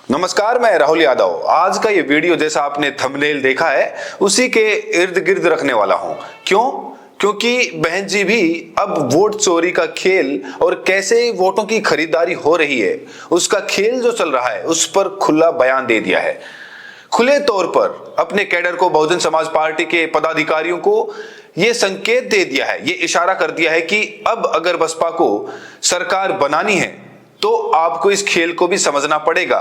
नमस्कार, मैं राहुल यादव। आज का ये वीडियो जैसा आपने थंबनेल देखा है उसी के इर्द गिर्द रखने वाला हूं। क्यों? क्योंकि बहन जी भी अब वोट चोरी का खेल और कैसे वोटों की खरीदारी हो रही है उसका खेल जो चल रहा है उस पर खुला बयान दे दिया है। खुले तौर पर अपने कैडर को, बहुजन समाज पार्टी के पदाधिकारियों को यह संकेत दे दिया है, ये इशारा कर दिया है कि अब अगर बसपा को सरकार बनानी है तो आपको इस खेल को भी समझना पड़ेगा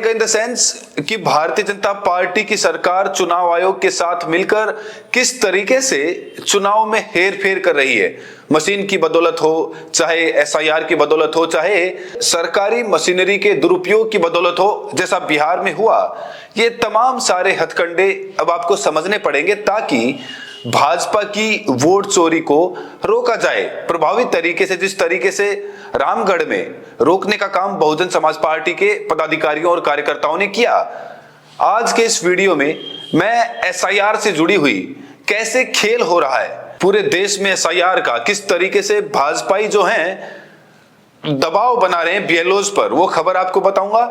इन द सेंस कि भारतीय जनता पार्टी की सरकार चुनाव आयोग के साथ मिलकर किस तरीके से चुनाव में हेरफेर कर रही है। मशीन की बदौलत हो, चाहे एसआईआर की बदौलत हो, चाहे सरकारी मशीनरी के दुरुपयोग की बदौलत हो, जैसा बिहार में हुआ। ये तमाम सारे हथकंडे अब आपको समझने पड़ेंगे ताकि भाजपा की वोट चोरी को रोका जाए प्रभावी तरीके से। जिस तरीके से रामगढ़ में रोकने का काम बहुजन समाज पार्टी के पदाधिकारियों और कार्यकर्ताओं ने किया। आज के इस वीडियो में मैं एसआईआर से जुड़ी हुई कैसे खेल हो रहा है पूरे देश में एसआईआर का, किस तरीके से भाजपाई जो हैं दबाव बना रहे हैं बीएलओज पर, वो खबर आपको बताऊंगा।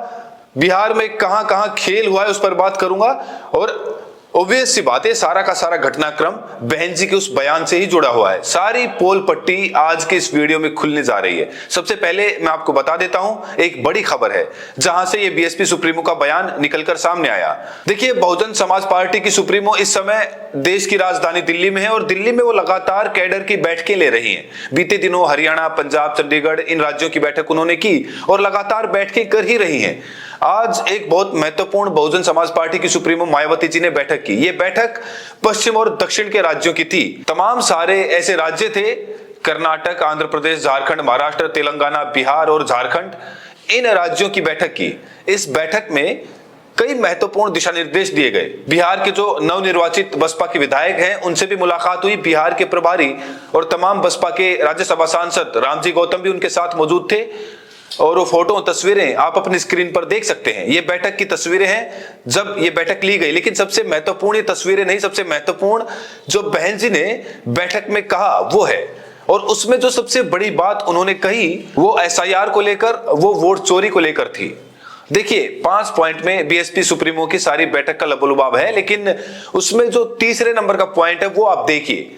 बिहार में कहां कहां खेल हुआ है उस पर बात करूंगा और ऑब्वियस सी बात है, सारा का सारा घटनाक्रम बहन जी के उस बयान से ही जुड़ा हुआ है। सारी पोल पट्टी आज के इस वीडियो में खुलने जा रही है। सबसे पहले मैं आपको बता देता हूं, एक बड़ी खबर है जहां से ये बीएसपी सुप्रीमो का बयान निकलकर सामने आया। देखिए, बहुजन समाज पार्टी की सुप्रीमो इस समय देश की राजधानी दिल्ली में है और दिल्ली में वो लगातार कैडर की बैठकें ले रही हैं। बीते दिनों हरियाणा, पंजाब, चंडीगढ़, इन राज्यों की बैठक उन्होंने की और लगातार बैठकें कर ही रही हैं। आज एक बहुत महत्वपूर्ण बहुजन समाज पार्टी की सुप्रीमो मायावती जी ने बैठक की। ये बैठक पश्चिम और दक्षिण के राज्यों की थी। तमाम सारे ऐसे राज्य थे, कर्नाटक, आंध्र प्रदेश, झारखंड, महाराष्ट्र, तेलंगाना, बिहार और झारखंड, इन राज्यों की बैठक की। इस बैठक में कई महत्वपूर्ण दिशा निर्देश दिए गए। बिहार के जो नवनिर्वाचित बसपा के विधायक हैं उनसे भी मुलाकात हुई। बिहार के प्रभारी और तमाम बसपा के राज्यसभा सांसद रामजी गौतम भी उनके साथ मौजूद थे और वो फोटो तस्वीरें आप अपनी स्क्रीन पर देख सकते हैं। ये बैठक की तस्वीरें हैं जब ये बैठक ली गई। लेकिन सबसे महत्वपूर्ण ये तस्वीरें नहीं, सबसे महत्वपूर्ण जो बहन जी ने बैठक में कहा वो है। और उसमें जो सबसे बड़ी बात उन्होंने कही वो एसआईआर को लेकर, वो वोट चोरी को लेकर थी। देखिए, 5 पॉइंट में बीएसपी सुप्रीमो की सारी बैठक का लबोलुबाब है, लेकिन उसमें जो तीसरे नंबर का पॉइंट है वो आप देखिए।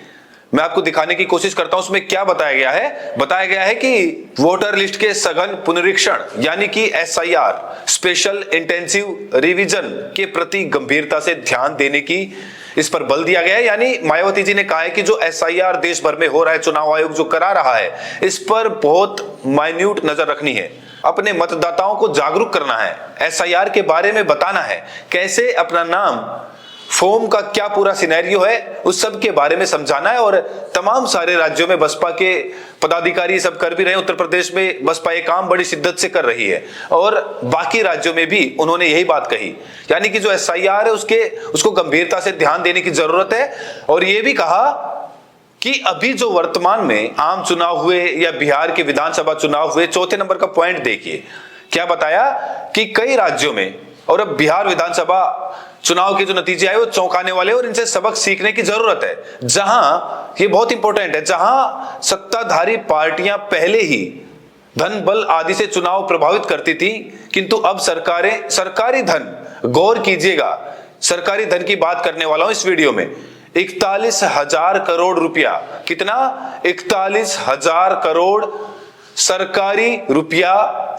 मैं आपको दिखाने की कोशिश करता हूं उसमें क्या बताया गया है। बताया गया है कि वोटर लिस्ट के सघन पुनरीक्षण यानी कि एसआईआर, स्पेशल इंटेंसिव रिवीजन के प्रति गंभीरता से ध्यान देने की इस पर बल दिया गया है। यानी मायावती जी ने कहा है कि जो एसआईआर देश भर में हो रहा है, चुनाव आयोग जो करा रहा है, इस पर बहुत माइन्यूट नजर रखनी है। अपने मतदाताओं को जागरूक करना है, एसआईआर के बारे में बताना है, कैसे अपना नाम, फॉर्म का क्या पूरा सिनेरियो है उस सब के बारे में समझाना है। और तमाम सारे राज्यों में बसपा के पदाधिकारी सब कर भी रहे हैं। उत्तर प्रदेश में बसपा ये काम बड़ी शिद्दत से कर रही है और बाकी राज्यों में भी उन्होंने यही बात कही, यानी कि जो एसआईआर है उसको गंभीरता से ध्यान देने की जरूरत है। और ये भी कहा कि अभी जो वर्तमान में आम चुनाव हुए या बिहार के विधानसभा चुनाव हुए, चौथे नंबर का पॉइंट देखिए क्या बताया कि कई राज्यों में, और अब बिहार विधानसभा चुनाव के जो नतीजे आए वो चौंकाने वाले और इनसे सबक सीखने की जरूरत है। जहां, ये बहुत इंपॉर्टेंट है, जहां सत्ताधारी पार्टियां पहले ही धन बल आदि से चुनाव प्रभावित करती थी, किंतु अब सरकारें सरकारी धन, गौर कीजिएगा, सरकारी धन की बात करने वाला हूं इस वीडियो में, 41,000 करोड़ रुपया, कितना? 41,000 करोड़ सरकारी रुपया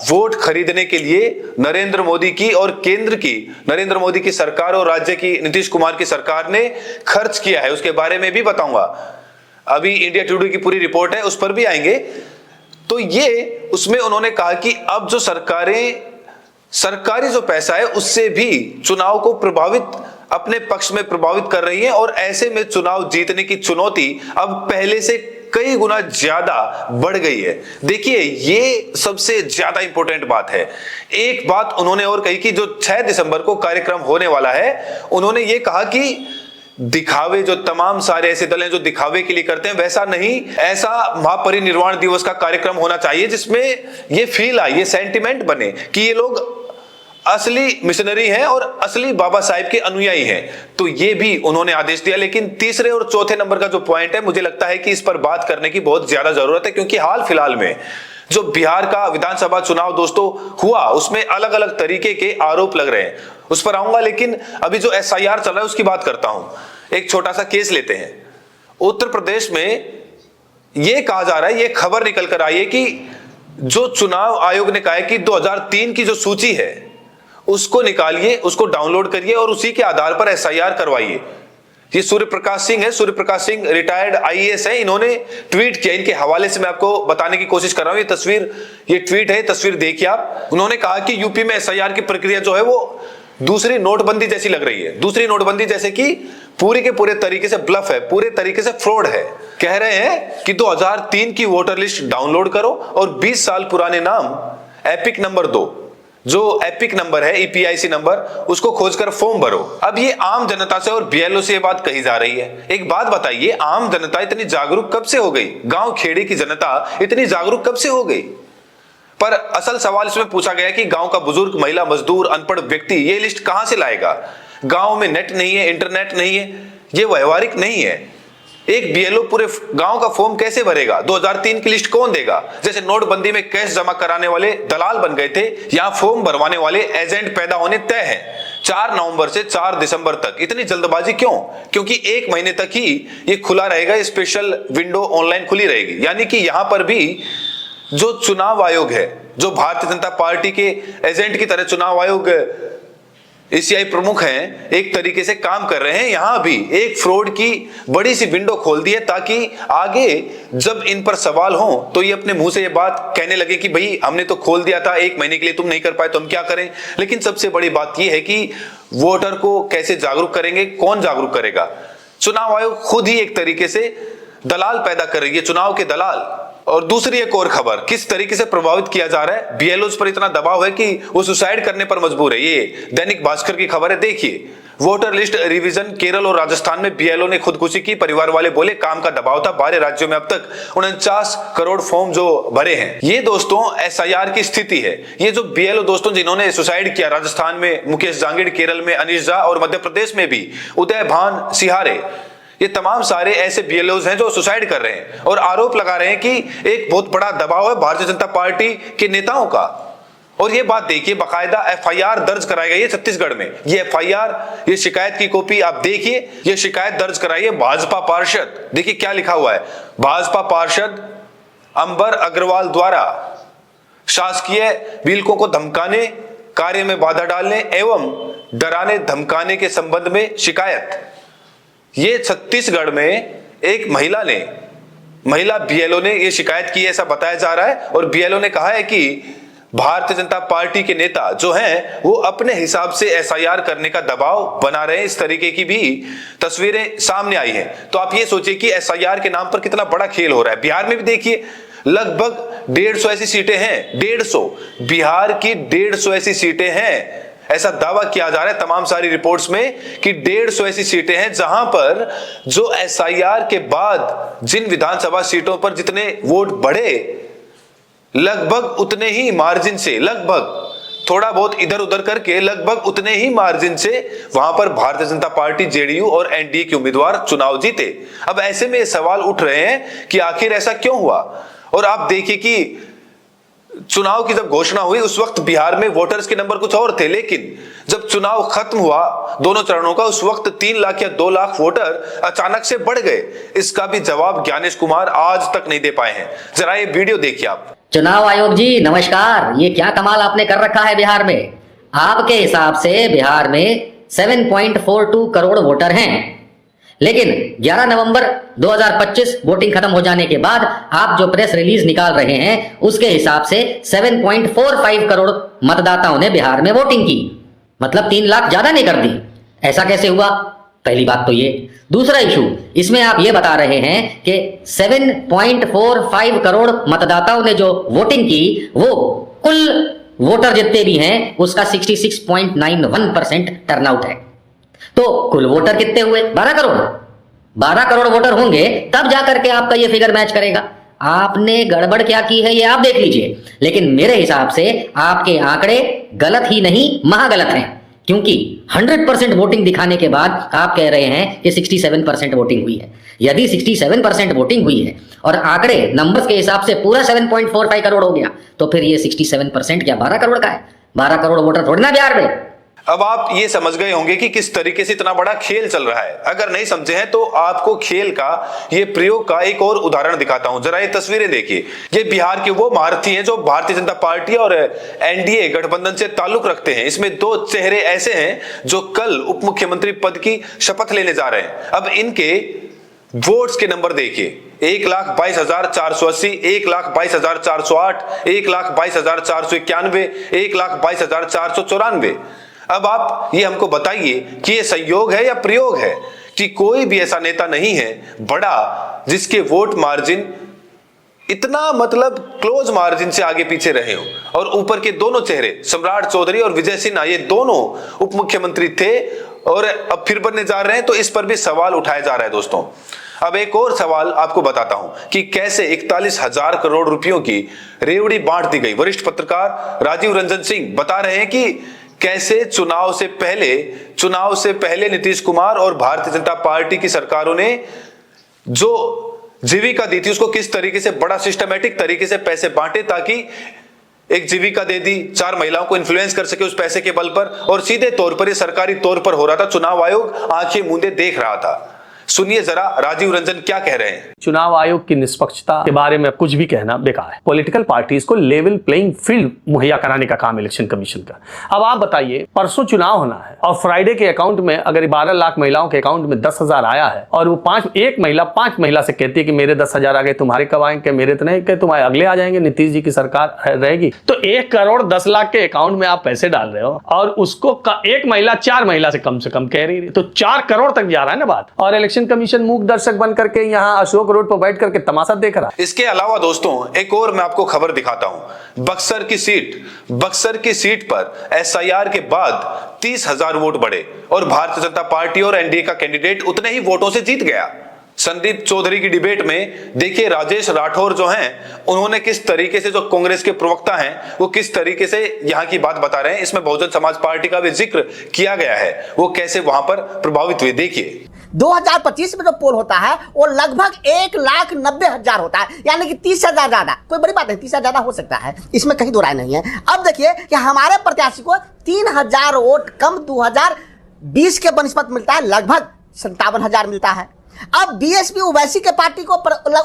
वोट खरीदने के लिए नरेंद्र मोदी की और केंद्र की, नरेंद्र मोदी की सरकार और राज्य की नीतीश कुमार की सरकार ने खर्च किया है। उसके बारे में भी बताऊंगा। अभी इंडिया टुडे की पूरी रिपोर्ट है, उस पर भी आएंगे। तो ये उसमें उन्होंने कहा कि अब जो सरकारी जो पैसा है उससे भी चुनाव को अपने पक्ष में प्रभावित कर रही है और ऐसे में चुनाव जीतने की चुनौती अब पहले से कई गुना ज्यादा बढ़ गई है। देखिए, ये सबसे ज्यादा इंपॉर्टेंट बात है। एक बात उन्होंने और कही कि जो 6 दिसंबर को कार्यक्रम होने वाला है, उन्होंने ये कहा कि दिखावे, जो तमाम सारे ऐसे दल हैं जो दिखावे के लिए करते हैं, वैसा नहीं, ऐसा महापरिनिर्वाण दिवस का कार्यक्रम होना चाहिए जिसमें ये फील आए, ये सेंटिमेंट बने कि ये लोग असली मिशनरी हैं और असली बाबा साहेब के अनुयायी हैं। तो ये भी उन्होंने आदेश दिया। लेकिन तीसरे और चौथे नंबर का जो पॉइंट है, मुझे लगता है कि इस पर बात करने की बहुत ज्यादा जरूरत है, क्योंकि हाल फिलहाल में जो बिहार का विधानसभा चुनाव दोस्तों हुआ, उसमें अलग अलग तरीके के आरोप लग रहे हैं, उस पर आऊंगा। लेकिन अभी जो एसआईआर चल रहा है उसकी बात करता हूं। एक छोटा सा केस लेते हैं। उत्तर प्रदेश में यह कहा जा रहा है, यह खबर निकल कर आई है कि जो चुनाव आयोग ने कहा है कि 2003 की जो सूची है उसको निकालिए, उसको डाउनलोड करिए और उसी के आधार पर एसआईआर करवाइए। ये सूर्य प्रकाश सिंह है, सूर्य प्रकाश सिंह रिटायर्ड आईएएस है, इन्होंने ट्वीट किया। इनके हवाले से मैं आपको बताने की कोशिश कर रहा हूं। ये तस्वीर, ये ट्वीट है, तस्वीर देखिए आप। उन्होंने कहा कि यूपी में एसआईआर की प्रक्रिया जो है वो दूसरी नोटबंदी जैसी लग रही है, दूसरी नोटबंदी जैसे कि पूरी के पूरे तरीके से ब्लफ है, पूरे तरीके से फ्रॉड है। कह रहे हैं कि 2003 की वोटर लिस्ट डाउनलोड करो और 20 साल पुराने नाम एपिक नंबर 2, जो एपिक नंबर है, ईपीआईसी नंबर, उसको खोजकर फॉर्म भरो। अब ये आम जनता से और बीएलओ से ये बात कही जा रही है। एक बात बताइए, आम जनता इतनी जागरूक कब से हो गई? गांव खेड़े की जनता इतनी जागरूक कब से हो गई? पर असल सवाल इसमें पूछा गया कि गांव का बुजुर्ग, महिला, मजदूर, अनपढ़ व्यक्ति ये लिस्ट कहां से लाएगा? गांव में नेट नहीं है, इंटरनेट नहीं है, ये व्यवहारिक नहीं है। एक बीएलओ पूरे गांव का फॉर्म कैसे भरेगा? 2003 की लिस्ट कौन देगा? जैसे नोटबंदी में कैश जमा कराने वाले दलाल बन गए थे, यहां फॉर्म भरवाने वाले एजेंट पैदा होने तय है। 4 नवंबर से 4 दिसंबर तक इतनी जल्दबाजी क्यों? क्योंकि 1 महीने तक ही ये खुला रहेगा, स्पेशल विंडो ऑनलाइन खुली रहेगी। यानी कि यहां पर भी जो चुनाव आयोग है, जो भारतीय जनता पार्टी के एजेंट की तरह चुनाव आयोग एसीआई प्रमुख हैं, एक तरीके से काम कर रहे हैं। यहां भी एक फ्रॉड की बड़ी सी विंडो खोल दी है ताकि आगे जब इन पर सवाल हो तो ये अपने मुंह से ये बात कहने लगे कि भाई हमने तो खोल दिया था, 1 महीने के लिए तुम नहीं कर पाए तो हम क्या करें। लेकिन सबसे बड़ी बात यह है कि वोटर को कैसे जागरूक करेंगे, कौन जागरूक करेगा? चुनाव आयोग खुद ही एक तरीके से दलाल पैदा कर रही है, चुनाव के दलाल। और दूसरी एक और खबर, किस तरीके से प्रभावित किया जा रहा है, बीएलओ पर इतना दबाव है कि वो सुसाइड करने पर मजबूर है। ये दैनिक भास्कर की खबर है, देखिए। वोटर लिस्ट रिवीजन, केरल और राजस्थान में बीएलओ ने खुदकुशी की, परिवार वाले बोले काम का दबाव था। 12 राज्यों में अब तक 49 करोड़ फॉर्म जो भरे हैं। ये दोस्तों एसआईआर की स्थिति है। ये जो बीएलओ दोस्तों जिन्होंने सुसाइड किया, राजस्थान में मुकेश जांगिड़, केरल में अनीश झा और मध्य प्रदेश में भी उदय भान सिहारे, ये तमाम सारे ऐसे बीएलओज हैं जो सुसाइड कर रहे हैं और आरोप लगा रहे हैं कि एक बहुत बड़ा दबाव है भारतीय जनता पार्टी के नेताओं का। और ये बात देखिए, बाकायदा एफआईआर दर्ज कराई गई है छत्तीसगढ़ में। ये एफआईआर, ये शिकायत की कॉपी आप देखिए, ये शिकायत दर्ज कराई है भाजपा पार्षद। देखिए क्या लिखा हुआ है, भाजपा पार्षद अंबर अग्रवाल द्वारा शासकीय विलकों को धमकाने, कार्य में बाधा डालने एवं डराने धमकाने के संबंध में शिकायत। ये छत्तीसगढ़ में एक महिला बीएलओ ने ये शिकायत की, ऐसा बताया जा रहा है। और बीएलओ ने कहा है कि भारतीय जनता पार्टी के नेता जो हैं वो अपने हिसाब से एसआईआर करने का दबाव बना रहे हैं। इस तरीके की भी तस्वीरें सामने आई हैं। तो आप ये सोचिए कि एसआईआर के नाम पर कितना बड़ा खेल हो रहा है। बिहार में भी देखिए, लगभग 150 ऐसी सीटें हैं, 150, बिहार की 150 ऐसी सीटें हैं। ऐसा दावा किया जा रहा है तमाम सारी रिपोर्ट्स में कि 150 ऐसी सीटें हैं जहां पर जो एसआईआर के बाद जिन विधानसभा सीटों पर जितने वोट बढ़े, लगभग उतने ही मार्जिन से, लगभग थोड़ा बहुत इधर उधर करके लगभग उतने ही मार्जिन से वहां पर भारतीय जनता पार्टी, जेडीयू और एनडीए के उम्मीदवार चुनाव जीते। अब ऐसे में सवाल उठ रहे हैं कि आखिर ऐसा क्यों हुआ। और आप देखिए कि चुनाव की जब घोषणा हुई उस वक्त बिहार में वोटर्स के नंबर कुछ और थे, लेकिन जब चुनाव खत्म हुआ दोनों चरणों का, उस वक्त 3 लाख या 2 लाख वोटर अचानक से बढ़ गए। इसका भी जवाब ज्ञानेश कुमार आज तक नहीं दे पाए हैं। जरा ये वीडियो देखिए आप। चुनाव आयोग जी नमस्कार। ये क्या कमाल आपने कर रखा है बिहार में। आपके हिसाब से बिहार में 7.42 करोड़ वोटर हैं, लेकिन 11 नवंबर 2025 वोटिंग खत्म हो जाने के बाद आप जो प्रेस रिलीज निकाल रहे हैं उसके हिसाब से 7.45 करोड़ मतदाताओं ने बिहार में वोटिंग की, मतलब 3 लाख ज्यादा ने कर दी। ऐसा कैसे हुआ? पहली बात तो ये। दूसरा इशू, इसमें आप ये बता रहे हैं कि 7.45 करोड़ मतदाताओं ने जो वोटिंग की वो कुल वोटर जितने भी हैं उसका 66.91% टर्नआउट है। तो कुल वोटर कितने हुए? 12 करोड़। 12 करोड़ वोटर होंगे तब जाकर के आपका ये फिगर मैच करेगा। आपने गड़बड़ क्या की है ये आप देख लीजिए, लेकिन मेरे हिसाब से आपके आंकड़े गलत ही नहीं महागलत हैं। क्योंकि 100% वोटिंग दिखाने के बाद आप कह रहे हैं कि 67% वोटिंग हुई है। यदि 67% वोटिंग हुई है और आंकड़े नंबर्स के हिसाब से पूरा 7.45 करोड़ हो गया, तो फिर ये 67% क्या 12 करोड़ का है? 12 करोड़ वोटर थोड़ी ना बिहार में। अब आप ये समझ गए होंगे कि किस तरीके से इतना बड़ा खेल चल रहा है। अगर नहीं समझे हैं तो आपको खेल का ये प्रयोग का एक और उदाहरण दिखाता हूं। जरा ये तस्वीरें देखिए। ये बिहार के वो महारथी हैं जो भारतीय जनता पार्टी और एनडीए गठबंधन से ताल्लुक रखते हैं। इसमें दो चेहरे ऐसे हैं जो कल उप मुख्यमंत्री पद की शपथ लेने जा रहे हैं। अब इनके वोट्स के नंबर देखिए, 1,22,480, 1,22,408, 1,22,491, 1,22,494। अब आप ये हमको बताइए कि ये संयोग है या प्रयोग है कि कोई भी ऐसा नेता नहीं है बड़ा जिसके वोट मार्जिन इतना मतलब क्लोज मार्जिन से आगे पीछे रहे हो। और ऊपर के दोनों चेहरे सम्राट चौधरी और विजय सिन्हा, ये दोनों उप मुख्यमंत्री थे और अब फिर बनने जा रहे हैं, तो इस पर भी सवाल उठाया जा रहा है दोस्तों। अब एक और सवाल आपको बताता हूं कि कैसे 41,000 करोड़ रुपयों की रेवड़ी बांट दी गई। वरिष्ठ पत्रकार राजीव रंजन सिंह बता रहे हैं कि कैसे चुनाव से पहले नीतीश कुमार और भारतीय जनता पार्टी की सरकारों ने जो जीविका दी थी उसको किस तरीके से बड़ा सिस्टमैटिक तरीके से पैसे बांटे, ताकि एक जीविका दे दी, 4 महिलाओं को इन्फ्लुएंस कर सके उस पैसे के बल पर, और सीधे तौर पर ये सरकारी तौर पर हो रहा था। चुनाव आयोग आंखें मूंदे देख रहा था। सुनिए जरा राजीव रंजन क्या कह रहे हैं। चुनाव आयोग की निष्पक्षता के बारे में कुछ भी कहना बेकार है। पॉलिटिकल पार्टीज को लेवल प्लेइंग फील्ड मुहैया कराने का काम इलेक्शन कमीशन का। अब आप बताइए, परसों चुनाव होना है और फ्राइडे के अकाउंट में अगर 12 लाख महिलाओं के अकाउंट में 10,000 आया है और वो 5 महिला से कहती है कि मेरे 10,000 आ गए, तुम्हारे कब आएंगे? मेरे तो नहीं, तुम्हारे अगले आ जाएंगे, नीतीश जी की सरकार रहेगी। तो 1 करोड़ 10 लाख के अकाउंट में आप पैसे डाल रहे हो और उसको एक महिला 4 महिला से कम कह रही है, तो 4 करोड़ तक जा रहा है ना बात। और इलेक्शन कमीशन मूक दर्शक बन करके यहाँ अशोक रोड पर बैठ करके तमाशा देख रहा। इसके अलावा दोस्तों एक और मैं आपको खबर दिखाता हूं। बक्सर की सीट पर एसआईआर के बाद 30,000 वोट बढ़े और भारतीय जनता पार्टी और एनडीए का कैंडिडेट उतने ही वोटों से जीत गया। संदीप चौधरी की डिबेट में देखिए राजेश राठौर जो हैं उन्होंने किस तरीके से, जो कांग्रेस के प्रवक्ता हैं, वो किस तरीके से यहाँ की बात बता रहे हैं। इसमें बहुजन समाज पार्टी का भी जिक्र किया गया है, वो कैसे वहां पर प्रभावित हुए देखिए। 2025 में जो पोल होता है वो लगभग 1,90,000 होता है, यानी कि 30,000 ज्यादा। कोई बड़ी बात नहीं, 30,000 ज्यादा हो सकता है, इसमें कहीं दो राय नहीं है। अब देखिए कि हमारे प्रत्याशी को 3,000 वोट कम 2020 के बनस्पत मिलता है, लगभग 57,000 मिलता है। अब बीएसपी ओवैसी के पार्टी को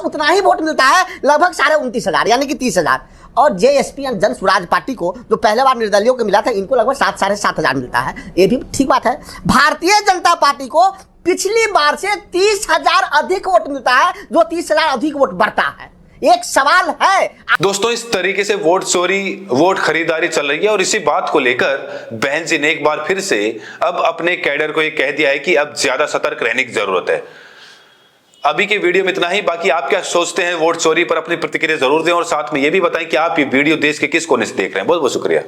उतना ही वोट मिलता है, लगभग 29,500 यानी कि 30,000। और जेएसपी जन स्वराज पार्टी को जो पहले बार निर्दलियों को मिला था, इनको लगभग 7,500 मिलता है। ये भी ठीक बात है। भारतीय जनता पार्टी को पिछली बार से 30,000 अधिक वोट मिलता है, जो 30,000 अधिक वोट बढ़ता है। एक सवाल है दोस्तों, इस तरीके से वोट चोरी, वोट खरीदारी चल रही है और इसी बात को लेकर बहन जी ने एक बार फिर से अब अपने कैडर को ये कह दिया है कि अब ज्यादा सतर्क रहने की जरूरत है। अभी के वीडियो में इतना ही। बाकी आप क्या सोचते हैं वोट चोरी पर अपनी प्रतिक्रिया जरूर दें और साथ में ये भी बताएं कि आप ये वीडियो देश के किस कोने से देख रहे हैं। बहुत बहुत शुक्रिया।